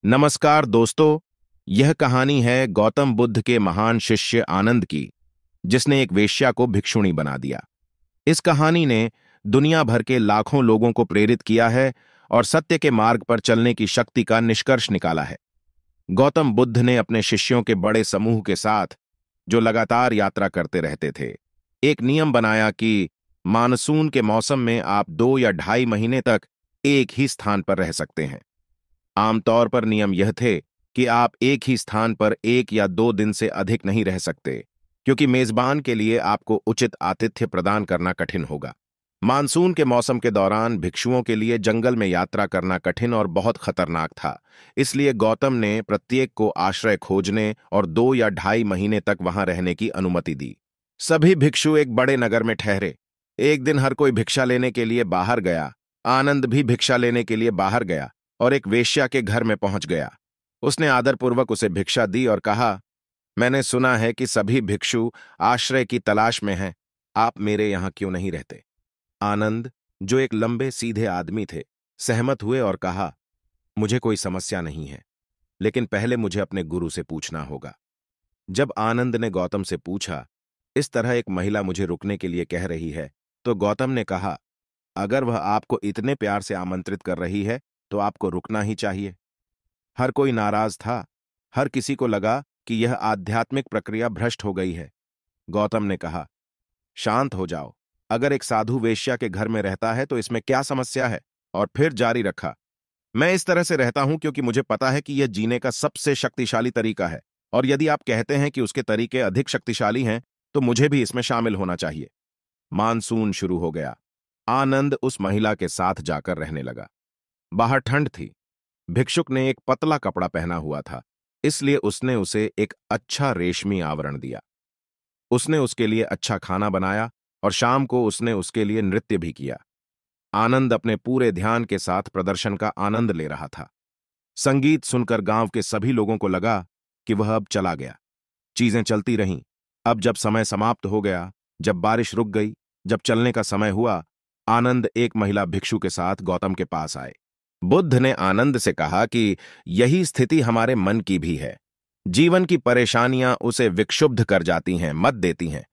नमस्कार दोस्तों। यह कहानी है गौतम बुद्ध के महान शिष्य आनंद की, जिसने एक वेश्या को भिक्षुणी बना दिया। इस कहानी ने दुनिया भर के लाखों लोगों को प्रेरित किया है और सत्य के मार्ग पर चलने की शक्ति का निष्कर्ष निकाला है। गौतम बुद्ध ने अपने शिष्यों के बड़े समूह के साथ, जो लगातार यात्रा करते रहते थे, एक नियम बनाया कि मानसून के मौसम में आप 2 या ढाई महीने तक एक ही स्थान पर रह सकते हैं। आमतौर पर नियम यह थे कि आप एक ही स्थान पर 1 या 2 दिन से अधिक नहीं रह सकते, क्योंकि मेजबान के लिए आपको उचित आतिथ्य प्रदान करना कठिन होगा। मानसून के मौसम के दौरान भिक्षुओं के लिए जंगल में यात्रा करना कठिन और बहुत खतरनाक था, इसलिए गौतम ने प्रत्येक को आश्रय खोजने और 2 या ढाई महीने तक वहां रहने की अनुमति दी। सभी भिक्षु एक बड़े नगर में ठहरे। एक दिन हर कोई भिक्षा लेने के लिए बाहर गया। आनंद भी भिक्षा लेने के लिए बाहर गया और एक वेश्या के घर में पहुंच गया। उसने आदरपूर्वक उसे भिक्षा दी और कहा, मैंने सुना है कि सभी भिक्षु आश्रय की तलाश में हैं। आप मेरे यहां क्यों नहीं रहते? आनंद, जो एक लंबे सीधे आदमी थे, सहमत हुए और कहा, मुझे कोई समस्या नहीं है, लेकिन पहले मुझे अपने गुरु से पूछना होगा। जब आनंद ने गौतम से पूछा, इस तरह एक महिला मुझे रुकने के लिए कह रही है, तो गौतम ने कहा, अगर वह आपको इतने प्यार से आमंत्रित कर रही है तो आपको रुकना ही चाहिए। हर कोई नाराज था। हर किसी को लगा कि यह आध्यात्मिक प्रक्रिया भ्रष्ट हो गई है। गौतम ने कहा, शांत हो जाओ। अगर एक साधु वेश्या के घर में रहता है तो इसमें क्या समस्या है? और फिर जारी रखा, मैं इस तरह से रहता हूं क्योंकि मुझे पता है कि यह जीने का सबसे शक्तिशाली तरीका है, और यदि आप कहते हैं कि उसके तरीके अधिक शक्तिशाली हैं तो मुझे भी इसमें शामिल होना चाहिए। मानसून शुरू हो गया। आनंद उस महिला के साथ जाकर रहने लगा। बाहर ठंड थी। भिक्षुक ने एक पतला कपड़ा पहना हुआ था, इसलिए उसने उसे एक अच्छा रेशमी आवरण दिया। उसने उसके लिए अच्छा खाना बनाया और शाम को उसने उसके लिए नृत्य भी किया। आनंद अपने पूरे ध्यान के साथ प्रदर्शन का आनंद ले रहा था। संगीत सुनकर गांव के सभी लोगों को लगा कि वह अब चला गया। चीजें चलती रहीं। अब जब समय समाप्त हो गया, जब बारिश रुक गई, जब चलने का समय हुआ, आनंद एक महिला भिक्षु के साथ गौतम के पास आए। बुद्ध ने आनंद से कहा कि यही स्थिति हमारे मन की भी है। जीवन की परेशानियां उसे विक्षुब्ध कर जाती हैं, मत देती हैं।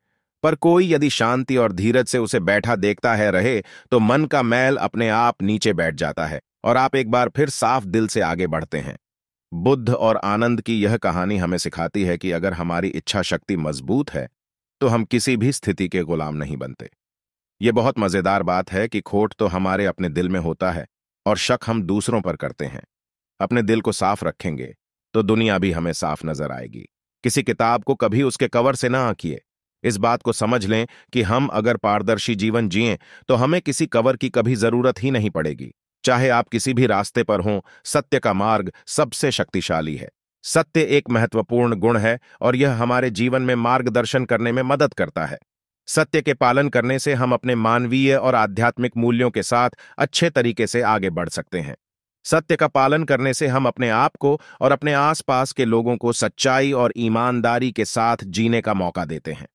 पर कोई यदि शांति और धीरज से उसे बैठा देखता है रहे, तो मन का मैल अपने आप नीचे बैठ जाता है और आप एक बार फिर साफ दिल से आगे बढ़ते हैं। बुद्ध और आनंद की यह कहानी हमें सिखाती है कि अगर हमारी इच्छा शक्ति मजबूत है तो हम किसी भी स्थिति के गुलाम नहीं बनते। यह बहुत मजेदार बात है कि खोट तो हमारे अपने दिल में होता है और शक हम दूसरों पर करते हैं। अपने दिल को साफ रखेंगे तो दुनिया भी हमें साफ नजर आएगी। किसी किताब को कभी उसके कवर से ना आंकिए। इस बात को समझ लें कि हम अगर पारदर्शी जीवन जिएं तो हमें किसी कवर की कभी जरूरत ही नहीं पड़ेगी। चाहे आप किसी भी रास्ते पर हों, सत्य का मार्ग सबसे शक्तिशाली है। सत्य एक महत्वपूर्ण गुण है और यह हमारे जीवन में मार्गदर्शन करने में मदद करता है। सत्य के पालन करने से हम अपने मानवीय और आध्यात्मिक मूल्यों के साथ अच्छे तरीके से आगे बढ़ सकते हैं। सत्य का पालन करने से हम अपने आप को और अपने आसपास के लोगों को सच्चाई और ईमानदारी के साथ जीने का मौका देते हैं।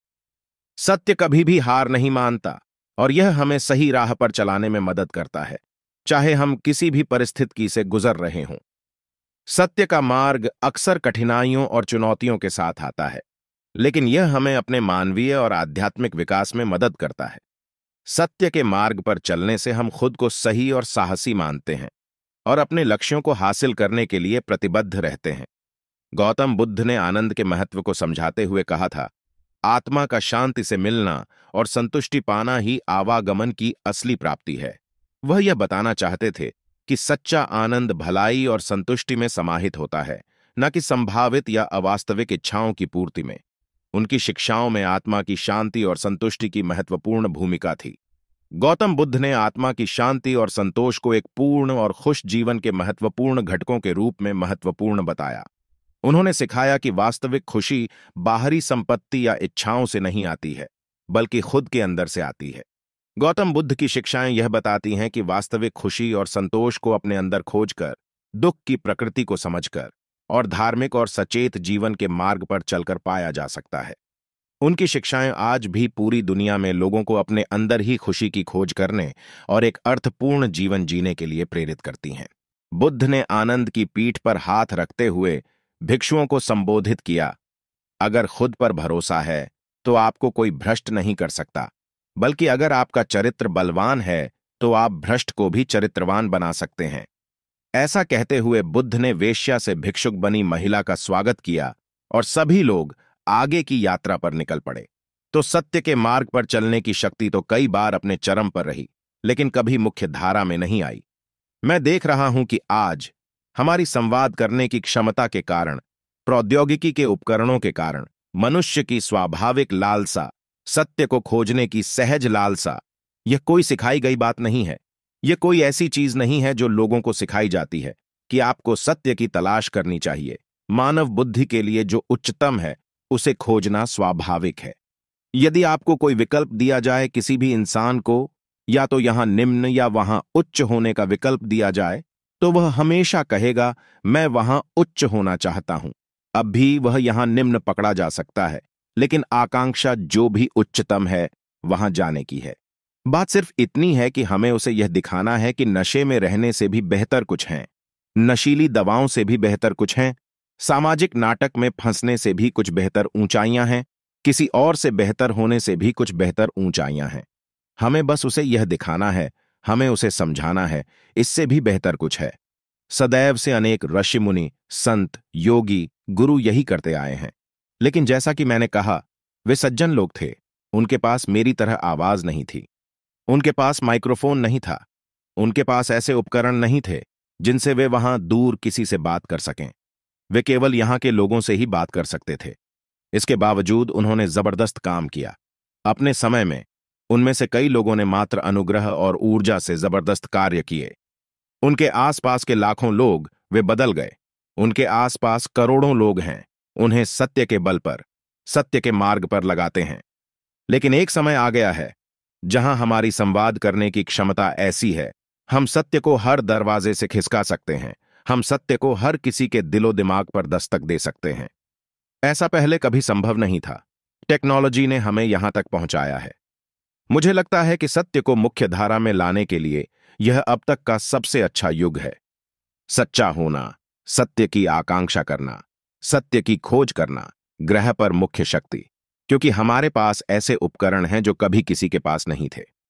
सत्य कभी भी हार नहीं मानता और यह हमें सही राह पर चलाने में मदद करता है, चाहे हम किसी भी परिस्थिति से गुजर रहे हों। सत्य का मार्ग अक्सर कठिनाइयों और चुनौतियों के साथ आता है, लेकिन यह हमें अपने मानवीय और आध्यात्मिक विकास में मदद करता है। सत्य के मार्ग पर चलने से हम खुद को सही और साहसी मानते हैं और अपने लक्ष्यों को हासिल करने के लिए प्रतिबद्ध रहते हैं। गौतम बुद्ध ने आनंद के महत्व को समझाते हुए कहा था, आत्मा का शांति से मिलना और संतुष्टि पाना ही आवागमन की असली प्राप्ति है। वह यह बताना चाहते थे कि सच्चा आनंद भलाई और संतुष्टि में समाहित होता है, न कि संभावित या अवास्तविक इच्छाओं की पूर्ति में। उनकी शिक्षाओं में आत्मा की शांति और संतुष्टि की महत्वपूर्ण भूमिका थी। गौतम बुद्ध ने आत्मा की शांति और संतोष को एक पूर्ण और खुश जीवन के महत्वपूर्ण घटकों के रूप में महत्वपूर्ण बताया। उन्होंने सिखाया कि वास्तविक खुशी बाहरी संपत्ति या इच्छाओं से नहीं आती है, बल्कि खुद के अंदर से आती है। गौतम बुद्ध की शिक्षाएं यह बताती हैं कि वास्तविक खुशी और संतोष को अपने अंदर खोजकर, दुख की प्रकृति को समझकर और धार्मिक और सचेत जीवन के मार्ग पर चलकर पाया जा सकता है। उनकी शिक्षाएं आज भी पूरी दुनिया में लोगों को अपने अंदर ही खुशी की खोज करने और एक अर्थपूर्ण जीवन जीने के लिए प्रेरित करती हैं। बुद्ध ने आनंद की पीठ पर हाथ रखते हुए भिक्षुओं को संबोधित किया। अगर खुद पर भरोसा है तो आपको कोई भ्रष्ट नहीं कर सकता, बल्कि अगर आपका चरित्र बलवान है तो आप भ्रष्ट को भी चरित्रवान बना सकते हैं। ऐसा कहते हुए बुद्ध ने वेश्या से भिक्षुक बनी महिला का स्वागत किया और सभी लोग आगे की यात्रा पर निकल पड़े। तो सत्य के मार्ग पर चलने की शक्ति तो कई बार अपने चरम पर रही, लेकिन कभी मुख्य धारा में नहीं आई। मैं देख रहा हूं कि आज हमारी संवाद करने की क्षमता के कारण, प्रौद्योगिकी के उपकरणों के कारण, मनुष्य की स्वाभाविक लालसा, सत्य को खोजने की सहज लालसा, यह कोई सिखाई गई बात नहीं है। यह कोई ऐसी चीज नहीं है जो लोगों को सिखाई जाती है कि आपको सत्य की तलाश करनी चाहिए। मानव बुद्धि के लिए जो उच्चतम है उसे खोजना स्वाभाविक है। यदि आपको कोई विकल्प दिया जाए, किसी भी इंसान को या तो यहां निम्न या वहां उच्च होने का विकल्प दिया जाए, तो वह हमेशा कहेगा मैं वहां उच्च होना चाहता हूं। अब भी वह यहां निम्न पकड़ा जा सकता है, लेकिन आकांक्षा जो भी उच्चतम है वहां जाने की है। बात सिर्फ इतनी है कि हमें उसे यह दिखाना है कि नशे में रहने से भी बेहतर कुछ है, नशीली दवाओं से भी बेहतर कुछ है, सामाजिक नाटक में फंसने से भी कुछ बेहतर ऊंचाइयां हैं, किसी और से बेहतर होने से भी कुछ बेहतर ऊंचाइयां हैं। हमें बस उसे यह दिखाना है, हमें उसे समझाना है, इससे भी बेहतर कुछ है। सदैव से अनेक ऋषि मुनि, संत, योगी, गुरु यही करते आए हैं। लेकिन जैसा कि मैंने कहा, वे सज्जन लोग थे। उनके पास मेरी तरह आवाज नहीं थी, उनके पास माइक्रोफोन नहीं था, उनके पास ऐसे उपकरण नहीं थे जिनसे वे वहां दूर किसी से बात कर सकें। वे केवल यहां के लोगों से ही बात कर सकते थे। इसके बावजूद उन्होंने जबरदस्त काम किया। अपने समय में उनमें से कई लोगों ने मात्र अनुग्रह और ऊर्जा से जबरदस्त कार्य किए। उनके आसपास के लाखों लोग वे बदल गए। उनके आसपास करोड़ों लोग हैं, उन्हें सत्य के बल पर, सत्य के मार्ग पर लगाते हैं। लेकिन एक समय आ गया है जहां हमारी संवाद करने की क्षमता ऐसी है, हम सत्य को हर दरवाजे से खिसका सकते हैं, हम सत्य को हर किसी के दिलो दिमाग पर दस्तक दे सकते हैं। ऐसा पहले कभी संभव नहीं था। टेक्नोलॉजी ने हमें यहां तक पहुंचाया है। मुझे लगता है कि सत्य को मुख्य धारा में लाने के लिए यह अब तक का सबसे अच्छा युग है। सच्चा होना, सत्य की आकांक्षा करना, सत्य की खोज करना, ग्रह पर मुख्य शक्ति, क्योंकि हमारे पास ऐसे उपकरण हैं जो कभी किसी के पास नहीं थे।